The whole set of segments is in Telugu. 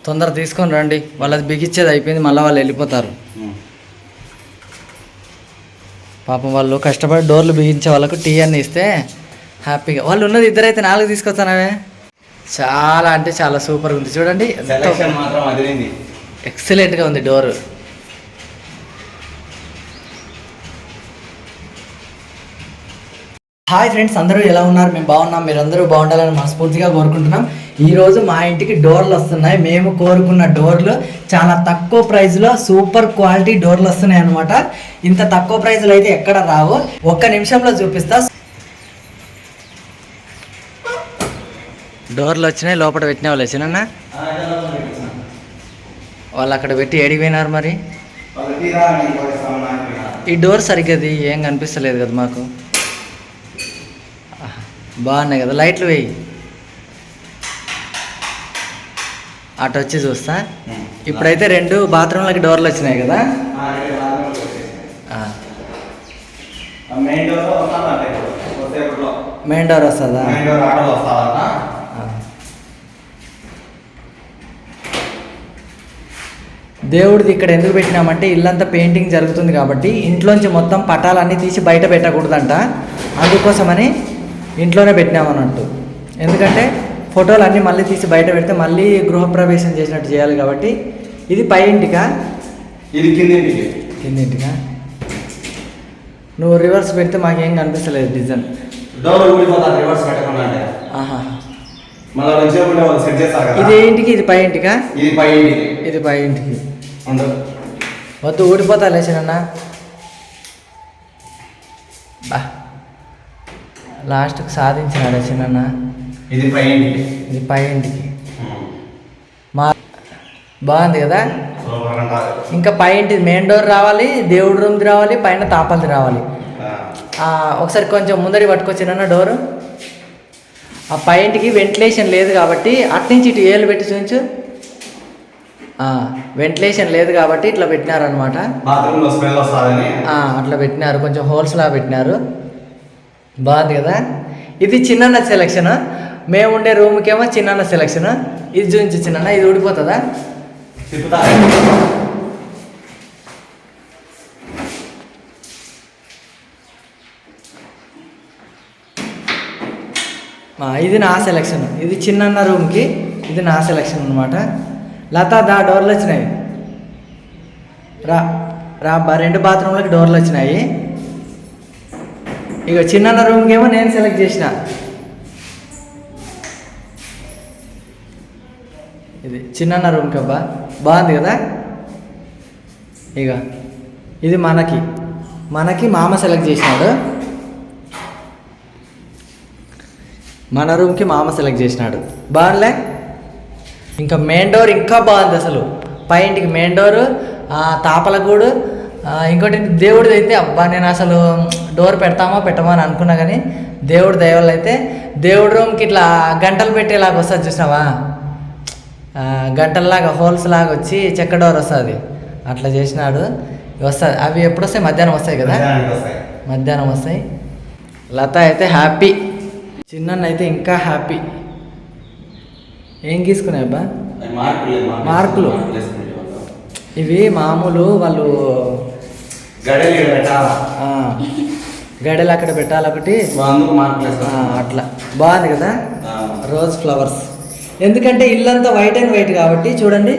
తొందర తీసుకొని రండి, వాళ్ళది బిగిచ్చేది అయిపోయింది, మళ్ళీ వాళ్ళు వెళ్ళిపోతారు. పాపం వాళ్ళు కష్టపడి డోర్లు బిగించే వాళ్ళకు టీ అన్ని ఇస్తే హ్యాపీగా. వాళ్ళు ఉన్నది ఇద్దరైతే 4 తీసుకొస్తానవే. చాలా అంటే చాలా సూపర్గా ఉంది చూడండి, ఎక్సలెంట్గా ఉంది డోరు. హాయ్ ఫ్రెండ్స్, అందరూ ఎలా ఉన్నారు? మేము బాగున్నాం, మీరందరూ బాగుండాలని మనస్ఫూర్తిగా కోరుకుంటున్నాం. ఈరోజు మా ఇంటికి డోర్లు వస్తున్నాయి. మేము కోరుకున్న డోర్లు చాలా తక్కువ ప్రైస్లో సూపర్ క్వాలిటీ డోర్లు వస్తున్నాయి అనమాట. ఇంత తక్కువ ప్రైస్లో అయితే ఎక్కడ రావు. ఒక్క నిమిషంలో చూపిస్తా. డోర్లు వచ్చినాయి, లోపల పెట్టిన వాళ్ళు చిన్న వాళ్ళు అక్కడ పెట్టి ఏడిపోయినారు. మరి ఈ డోర్ సరిగ్గా ఏం కనిపిస్తలేదు కదా మాకు. బాగున్నాయి కదా, లైట్లు వేయి. అటు వచ్చి చూస్తా. ఇప్పుడైతే 2 బాత్రూమ్లకి డోర్లు వచ్చినాయి కదా. మెయిన్ డోర్ వస్తుందా? దేవుడిది ఇక్కడ ఎందుకు పెట్టినామంటే ఇల్లంతా పెయింటింగ్ జరుగుతుంది కాబట్టి ఇంట్లోంచి మొత్తం పటాలన్నీ తీసి బయట పెట్టకూడదంట. అందుకోసమని ఇంట్లోనే పెట్టినామన్నట్టు. ఎందుకంటే ఫోటోలు అన్నీ మళ్ళీ తీసి బయట పెడితే మళ్ళీ గృహప్రవేశం చేసినట్టు చేయాలి కాబట్టి. ఇది పై ఇంటికా? ఇది కిందింటికి. కిందింటికా? నువ్వు రివర్స్ పెడితే మాకేం కనిపిస్తలేదు డిజైన్. డోర్ ఊడిపోతారు రివర్స్ పెట్టకుండా. ఆహా, ఇది ఇంటికి, ఇది పై ఇంటికా? ఇది పై ఇంటికి. ఇది పై ఇంటికి. వద్దు, ఊడిపోతా లేచినన్నా. బా, లాస్ట్కి సాధించినాడు చిన్న. ఇది పై ఇంటికి. ఇది పై ఇంటికి. మా బాగుంది కదా. ఇంకా పై ఇంటి మెయిన్ డోర్ రావాలి, దేవుడి రూమ్ది రావాలి, పైన తాపలది రావాలి. ఒకసారి కొంచెం ముందడి పట్టుకొచ్చినా డోరు. ఆ పై ఇంటికి వెంటిలేషన్ లేదు కాబట్టి అట్నుంచి ఇటు ఏళ్ళు పెట్టి చూపించు. వెంటిలేషన్ లేదు కాబట్టి ఇట్లా పెట్టినారనమాట. అట్లా పెట్టినారు, కొంచెం హోల్స్లా పెట్టినారు. బాగుంది కదా. ఇది చిన్న సెలక్షన్. మేము ఉండే రూమ్కేమో చిన్న సెలక్షన్. ఇది చూపించు చిన్న. ఇది ఊడిపోతుందా? ఇది నా సెలక్షన్. ఇది చిన్న రూమ్కి ఇది నా సెలక్షన్ అనమాట. లతా దా, డోర్లు వచ్చినాయి. రా రా, 2 బాత్రూమ్లకి డోర్లు వచ్చినాయి. ఇక చిన్న రూమ్కి ఏమో నేను సెలెక్ట్ చేసిన. ఇది చిన్న రూమ్కి. అబ్బా బాగుంది కదా. ఇక ఇది మనకి మామ సెలెక్ట్ చేసినాడు. మన రూమ్కి మామ సెలెక్ట్ చేసినాడు. బాగుందిలే. ఇంకా మెయిన్ డోర్ ఇంకా బాగుంది అసలు. పై ఇంటికి మెయిన్ డోరు, తాపలగూడు. ఇంకోటి దేవుడిది అయితే అబ్బా, నేను అసలు డోర్ పెడతామో పెట్టమో అని అనుకున్నా కానీ దేవుడి దయవల్ల అయితే దేవుడి రూమ్కి ఇట్లా గంటలు పెట్టేలాగా వస్తుంది చూసినావా. గంటల్లాగా హోల్స్ లాగా వచ్చి చెక్క డోర్ వస్తుంది. అట్లా చేసినాడు. వస్తుంది. అవి ఎప్పుడు వస్తాయి? మధ్యాహ్నం వస్తాయి కదా. మధ్యాహ్నం వస్తాయి. లత అయితే హ్యాపీ, చిన్న అయితే ఇంకా హ్యాపీ. ఏం గీసుకున్నాయి అబ్బా? మార్కులు. ఇవి మామూలు వాళ్ళు గడలు అక్కడ పెట్టాలి ఒకటి. అట్లా బాగుంది కదా. Rose flowers. ఎందుకంటే ఇల్లంతా వైట్ అండ్ వైట్ కాబట్టి చూడండి,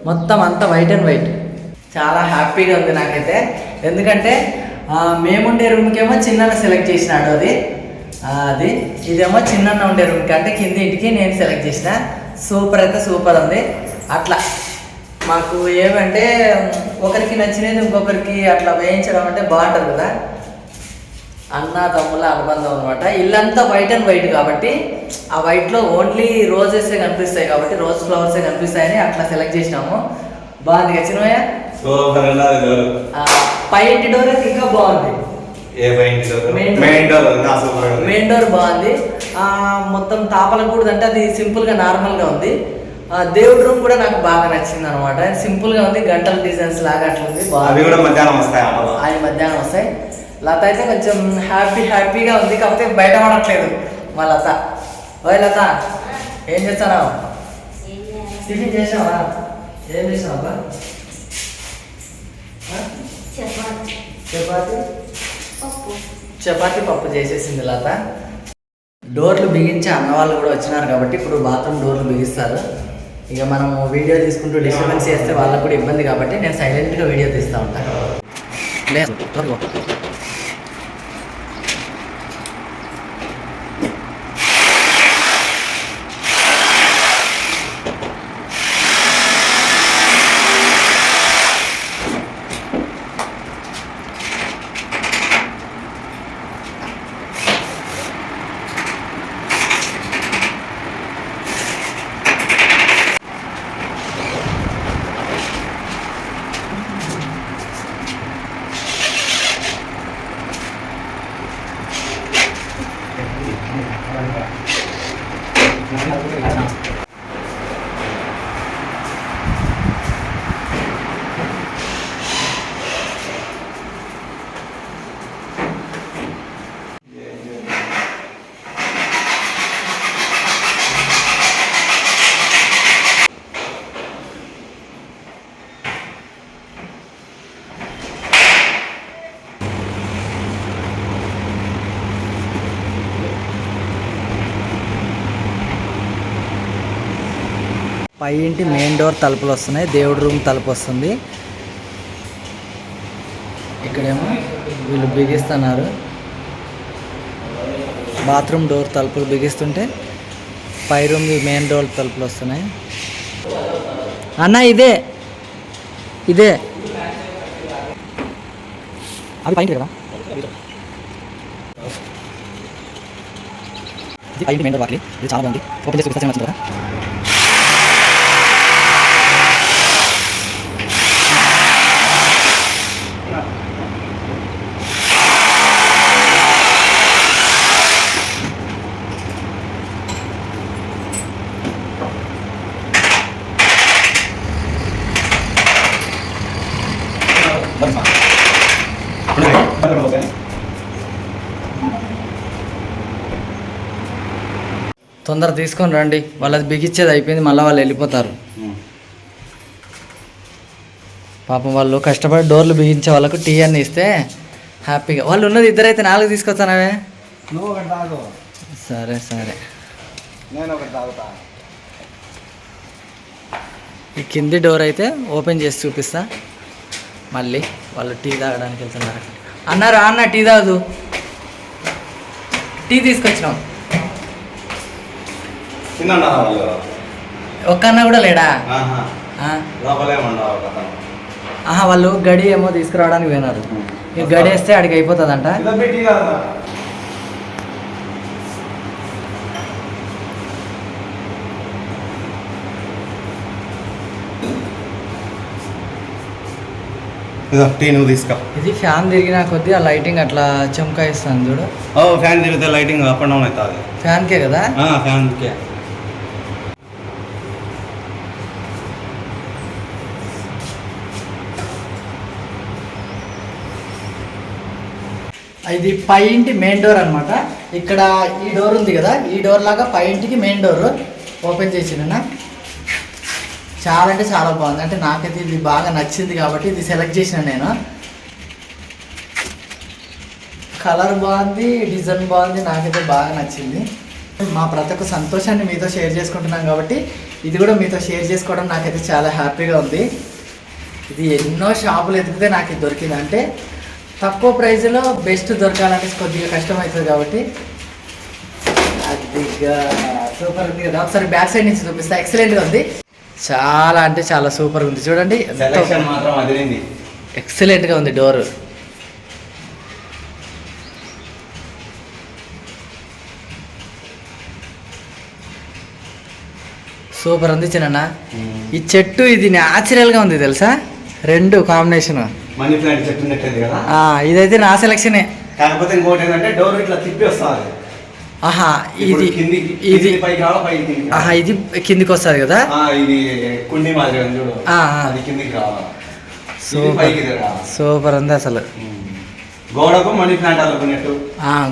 మొత్తం అంతా వైట్ అండ్ వైట్. చాలా హ్యాపీగా ఉంది నాకైతే. ఎందుకంటే మేముండే రూమ్కేమో చిన్న సెలెక్ట్ చేసినాడు. అది ఇదేమో చిన్న ఉండే రూమ్కి, అంటే కింది ఇంటికి నేను సెలెక్ట్ చేసిన. సూపర్ అయితే సూపర్ ఉంది. అట్లా మాకు ఏమంటే ఒకరికి నచ్చినది ఇంకొకరికి అట్లా వేయించడం అంటే బాగుంటుంది కదా. అన్న తమ్ముల అనుబంధం అనమాట. ఇల్లంతా వైట్ అండ్ వైట్ కాబట్టి ఆ వైట్లో ఓన్లీ రోజెసే కనిపిస్తాయి కాబట్టి, రోజ్ ఫ్లవర్సే కనిపిస్తాయని అట్లా సెలెక్ట్ చేసినాము. బాగుంది కదా చిన్నయ్య. పై ఇంటి డోర్ అయితే ఇంకా బాగుంది. మెయిన్ డోర్ బాగుంది. మొత్తం తాపలకూడదు అంటే అది సింపుల్గా నార్మల్గా ఉంది. దేవుడి రూమ్ కూడా నాకు బాగా నచ్చింది అనమాట. సింపుల్గా ఉంది, గంటల డిజైన్స్ లాగా అట్లా ఉంది. అవి మధ్యాహ్నం వస్తాయి. లత అయితే కొంచెం హ్యాపీగా ఉంది, కాకపోతే బయట పడట్లేదు మా లత. ఓయ్ లత, ఏం చేస్తున్నావు? టిఫిన్ చేసావా? ఏం చేసావా? చపాతి పప్పు చేసేసింది లత. డోర్లు బిగించి అన్న వాళ్ళు కూడా వచ్చినారు కాబట్టి ఇప్పుడు బాత్రూమ్ డోర్లు బిగిస్తారు. ఇక మనం వీడియో తీసుకుంటూ డిస్టర్బెన్స్ చేస్తే వాళ్ళకు కూడా ఇబ్బంది కాబట్టి నేను సైలెంట్గా వీడియో తీస్తూ ఉంటాను. లేదు త్వరగా పై ఇంటి మెయిన్ డోర్ తలుపులు వస్తున్నాయి. దేవుడి రూమ్ తలుపు వస్తుంది. ఇక్కడేమో వీళ్ళు బిగిస్తున్నారు. బాత్రూమ్ డోర్ తలుపులు బిగిస్తుంటే పై రూమ్ మెయిన్ డోర్ తలుపులు వస్తున్నాయి. అన్న ఇదే ఇదే అవి పైన కదా, ఇది పై ఇంటి మెయిన్ డోర్ వాకి. ఇది చాలా బాగుంది. ఓపెన్ చేసి చూపిస్తే నచ్చింది కదా. తొందర తీసుకొని రండి, వాళ్ళది బిగిచ్చేది అయిపోయింది. మళ్ళీ వాళ్ళు వెళ్ళిపోతారు. పాపం వాళ్ళు కష్టపడి డోర్లు బిగించే వాళ్ళకు టీ అన్ని ఇస్తే హ్యాపీగా. వాళ్ళు ఉన్నది ఇద్దరైతే 4 తీసుకొస్తానవే. సరే సరే, ఈ కింది డోర్ అయితే ఓపెన్ చేసి చూపిస్తా. మళ్ళీ వాళ్ళు టీ తాగడానికి వెళ్తున్నారు. అన్నారు అన్న టీ తాగదు, టీ తీసుకొచ్చినాం. ఒక్క అన్న కూడా లేడా? వాళ్ళు గడి ఏమో తీసుకురావడానికి పోయినారు. ఈ గడి వేస్తే అడిగి అయిపోతుందంట. ఇది ఫ్యాన్ తిరిగినా కొద్దీ ఆ లైటింగ్ అట్లా చమకాయిస్తాను చూడు. ఫ్యాన్ తిరిగితే లైటింగ్ అప్ అండ్ డౌన్ అవుతుంది. ఫ్యాన్కే కదా? ఫ్యాన్కే. ఇది పై ఇంటి మెయిన్ డోర్ అనమాట. ఇక్కడ ఈ డోర్ ఉంది కదా, ఈ డోర్ లాగా పై ఇంటికి మెయిన్ డోర్ ఓపెన్ చేసిన. చాలా అంటే చాలా బాగుంది. అంటే నాకైతే ఇది బాగా నచ్చింది కాబట్టి ఇది సెలెక్ట్ చేసిన నేను. కలర్ బాగుంది, డిజైన్ బాగుంది, నాకైతే బాగా నచ్చింది. మా ప్రతి ఒక్క సంతోషాన్ని మీతో షేర్ చేసుకుంటున్నాం కాబట్టి ఇది కూడా మీతో షేర్ చేసుకోవడం నాకైతే చాలా హ్యాపీగా ఉంది. ఇది ఎన్నో షాపులు ఎదిగితే నాకు ఇది దొరికింది. అంటే తక్కువ ప్రైజ్లో బెస్ట్ దొరకాలంటే కొద్దిగా కష్టమవుతుంది కాబట్టి అదిగా సూపర్ ఉంది కదా. ఒకసారి బ్యాక్ సైడ్ నుంచి చూపిస్తా. ఎక్సలెంట్గా ఉంది, చాలా అంటే చాలా సూపర్ ఉంది. చూడండి, ఎక్సలెంట్గా ఉంది డోర్. సూపర్ ఉంది చిన్న. ఈ చెట్టు ఇది న్యాచురల్గా ఉంది తెలుసా, 2 కాంబినేషన్. మనీ ప్లాంట్ చెట్టు నెట్టేది కదా. ఇదైతే నా సెలక్షనే. కాకపోతే ఇంకోటి ఏంటంటే డోర్ ఇట్లా తిప్పి వస్తుంది. ఇది ఇది పైకి రావాలి, పైకి ఇది కిందికి వస్తుంది కదా. ఇది కుండి మాదిరి చూడు, అది కిందికి రావాలి. సూపర్ ఉంది అసలు. గోడకు మనీ ప్లాంట్ అల్లుకున్నట్టు.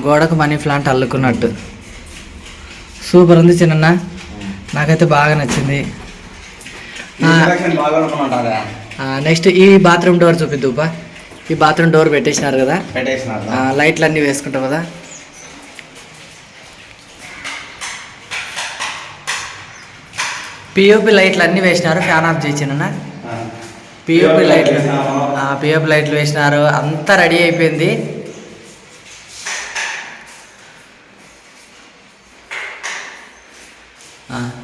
గోడకు మనీ ప్లాంట్ అల్లుకున్నట్టు సూపర్ ఉంది చిన్న. నాకైతే బాగా నచ్చింది. నెక్స్ట్ ఈ బాత్రూమ్ డోర్ చూపిద్దుపా. ఈ బాత్రూమ్ డోర్ పెట్టేసినారు కదా, లైట్లు అన్నీ వేసుకుంటావు కదా. పిఓపి లైట్లు అన్నీ వేసినారు. ఫ్యాన్ ఆఫ్ చేసిన పిఓపి లైట్లు వేసినారు. అంతా రెడీ అయిపోయింది.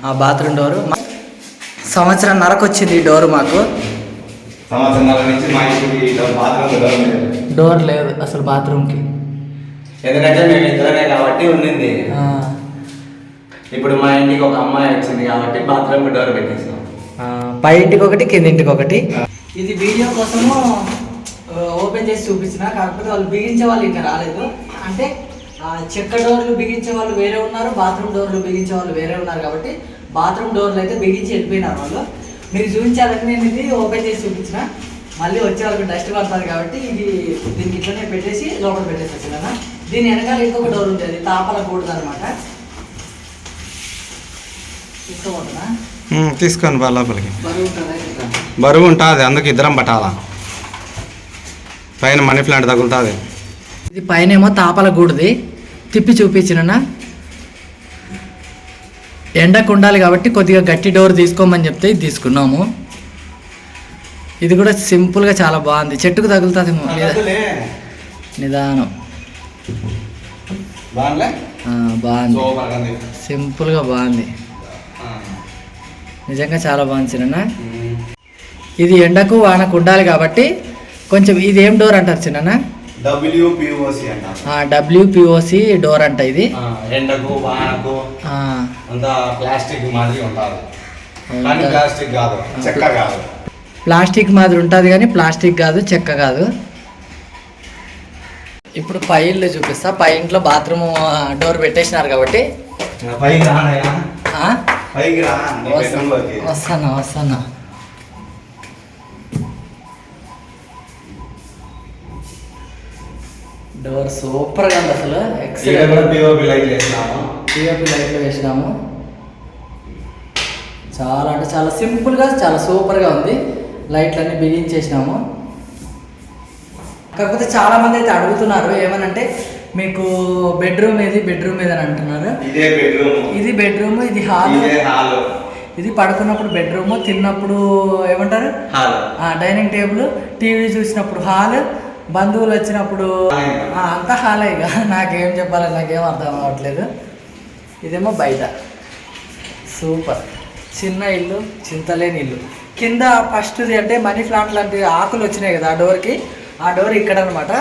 ఆ బాత్రూమ్ డోరు సంవత్సరంన్నరకు వచ్చింది. ఈ డోరు మాకు డోర్ లేదు అసలు బాత్రూమ్కి, ఎందుకంటే మేము ఇద్దరమే కాబట్టి ఉండింది. ఇప్పుడు మా ఇంటికి ఒక అమ్మాయి వచ్చింది కాబట్టి బాత్రూమ్ డోర్ పెట్టేసాం. పై ఇంటికి ఒకటి, కింద ఇంటికి ఒకటి. ఇది వీడియో కోసము ఓపెన్ చేసి చూపించిన, కాకపోతే వాళ్ళు బిగించే వాళ్ళు ఇంకా రాలేదు. అంటే చెక్క డోర్లు బిగించే వాళ్ళు వేరే ఉన్నారు, బాత్రూమ్ డోర్లు బిగించే వాళ్ళు వేరే ఉన్నారు. కాబట్టి బాత్రూమ్ డోర్లు అయితే బిగించి వెళ్ళిపోయినారు వాళ్ళు. మీరు చూపించాలని నేను ఇది ఓపెన్ చేసి చూపించిన. మళ్ళీ వచ్చే వాళ్ళకి డస్ట్ పడుతుంది కాబట్టి ఇది దీనికి ఇట్లనే పెట్టేసి లోపల పెట్టేసి దీని వెనకాల ఇంకొక డోర్ ఉంటుంది, తాపల కూడదు అనమాట. తీసుకోబోతున్నా, తీసుకొని బా లోపలికి. బరువు ఉంటుంది, అందుకు ఇద్దరం పట్టాలా. పైన మనీ ప్లాంట్ తగులుతుంది. ఇది పైన ఏమో తాపల గూడుది, తిప్పి చూపించిన. ఎండకు ఉండాలి కాబట్టి కొద్దిగా గట్టి డోర్ తీసుకోమని చెప్తే ఇది తీసుకున్నాము. ఇది కూడా సింపుల్గా చాలా బాగుంది. చెట్టుకు తగులుతుంది నిదానం. బాగుంది, సింపుల్గా బాగుంది. నిజంగా చాలా బాగుంది చిన్న. ఇది ఎండకు వానకు ఉండాలి కాబట్టి కొంచెం. ఇది ఏం డోర్ అంటారు చిన్న? WPOC డోర్ అంట. ఇది ఎండకు వానకు అంతా ప్లాస్టిక్ మాదిరి ఉంటుంది, కానీ ప్లాస్టిక్ కాదు, చెక్క కాదు. ప్లాస్టిక్ మాదిరి ఉంటుంది కానీ ప్లాస్టిక్ కాదు, చెక్క కాదు. ఇప్పుడు పై ఇల్లు చూపిస్తా. పై ఇంట్లో బాత్రూమ్ డోర్ పెట్టేసినారు కాబట్టి వస్తానా. డోర్ సూపర్గా ఉంది అసలు. పిఓపి లైట్లు వేసినాము. చాలా అంటే చాలా సింపుల్గా చాలా సూపర్గా ఉంది. లైట్లన్నీ బిగించేసినాము. కాకపోతే చాలామంది అయితే అడుగుతున్నారు ఏమనంటే మీకు బెడ్రూమ్ ఏది అని అంటున్నారు. ఇది బెడ్రూమ్, ఇది హాల్. ఇది పడుకున్నప్పుడు బెడ్రూమ్, తిన్నప్పుడు ఏమంటారు డైనింగ్ టేబుల్, టీవీ చూసినప్పుడు హాల్, బంధువులు వచ్చినప్పుడు అంతా హాలే. ఇక నాకేం చెప్పాలని నాకేం అర్థం అవ్వట్లేదు. ఇదేమో బయట సూపర్ చిన్న ఇల్లు, చింతలేని ఇల్లు. కింద ఫస్ట్ది అంటే మనీ ప్లాంట్ లాంటి ఆకులు వచ్చినాయి కదా ఆ డోర్కి. ఆ డోర్ ఇక్కడ అనమాట.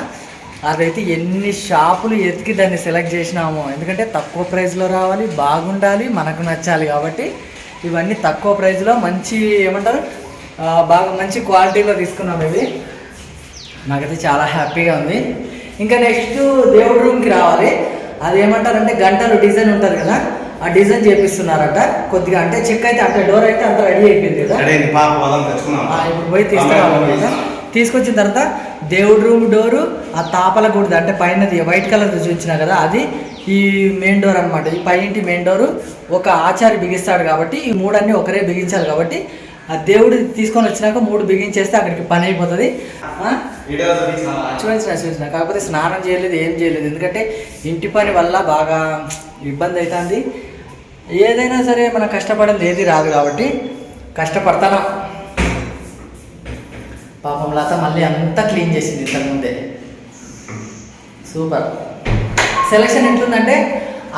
అదైతే ఎన్ని షాపులు ఎతికి దాన్ని సెలెక్ట్ చేసినాము. ఎందుకంటే తక్కువ ప్రైస్లో రావాలి, బాగుండాలి, మనకు నచ్చాలి. కాబట్టి ఇవన్నీ తక్కువ ప్రైస్లో మంచి ఏమంటారు బాగా మంచి క్వాలిటీలో తీసుకున్నాము. ఇవి నాకైతే చాలా హ్యాపీగా ఉంది. ఇంకా నెక్స్ట్ దేవుడి రూమ్కి రావాలి. అది ఏమంటారంటే గంటలు డిజైన్ ఉంటుంది కదా, ఆ డిజైన్ చేపిస్తున్నారట కొద్దిగా. అంటే చెక్ అయితే అంటే డోర్ అయితే అంత రెడీ అయిపోయింది కదా. ఇప్పుడు పోయి తీసుకురావాలి. తీసుకొచ్చిన తర్వాత దేవుడి రూమ్ డోరు, ఆ తాపల గుడిది అంటే పైనది వైట్ కలర్ చూపించిన కదా, అది ఈ మెయిన్ డోర్ అనమాట. ఈ పైంటి మెయిన్ డోరు ఒక ఆచారి బిగిస్తాడు కాబట్టి ఈ మూడన్నీ ఒకరే బిగించాలి. కాబట్టి ఆ దేవుడు తీసుకొని వచ్చినాక 3 బిగించేస్తే అక్కడికి పని అయిపోతుంది. చూపించిన కాకపోతే స్నానం చేయలేదు, ఏం చేయలేదు. ఎందుకంటే ఇంటి పని వల్ల బాగా ఇబ్బంది అవుతుంది. ఏదైనా సరే మనం కష్టపడింది ఏది రాదు కాబట్టి కష్టపడతాను. పాపం లత మళ్ళీ అంతా క్లీన్ చేసింది ఇంతకుముందే. సూపర్. సెలక్షన్ ఎట్లుందంటే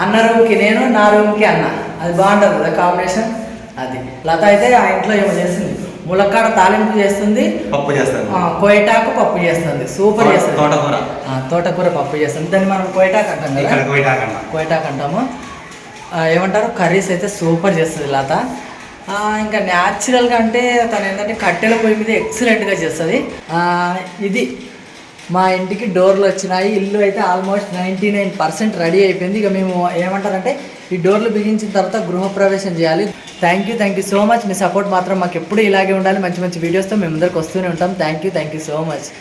అన్న రూమ్కి నేను, నా రూమ్కి అన్న, అది బాగుంటుంది కదా కాంబినేషన్. అది లత అయితే ఆ ఇంట్లో ఏమో చేస్తుంది, ములక్కాడ తాలింపు చేస్తుంది, పప్పు చేస్తుంది, కోయటాకు పప్పు చేస్తుంది. సూపర్ చేస్తుంది. తోటకూర పప్పు చేస్తుంది. దాన్ని మనం కోయటాకు అంటాం కదా, కోయటాకు అంటాము. ఏమంటారు కర్రీస్ అయితే సూపర్ చేస్తుంది లత. ఇంకా న్యాచురల్గా అంటే తను ఏంటంటే కట్టెల పొయ్యి మీద ఎక్సలెంట్గా చేస్తుంది. ఇది మా ఇంటికి డోర్లు వచ్చినాయి. ఇల్లు అయితే ఆల్మోస్ట్ 99% రెడీ అయిపోయింది. ఇక మేము ఏమంటారంటే ఈ డోర్లు బిగించిన తర్వాత గృహప్రవేశం చేయాలి. Thank you so much. Me support మాత్రం మాకు ఎప్పుడు ఇలాగే ఉండాలి. మంచి మంచి వీడియోస్తో మేము ముందరికి వస్తూనే ఉంటాం. Thank you so much.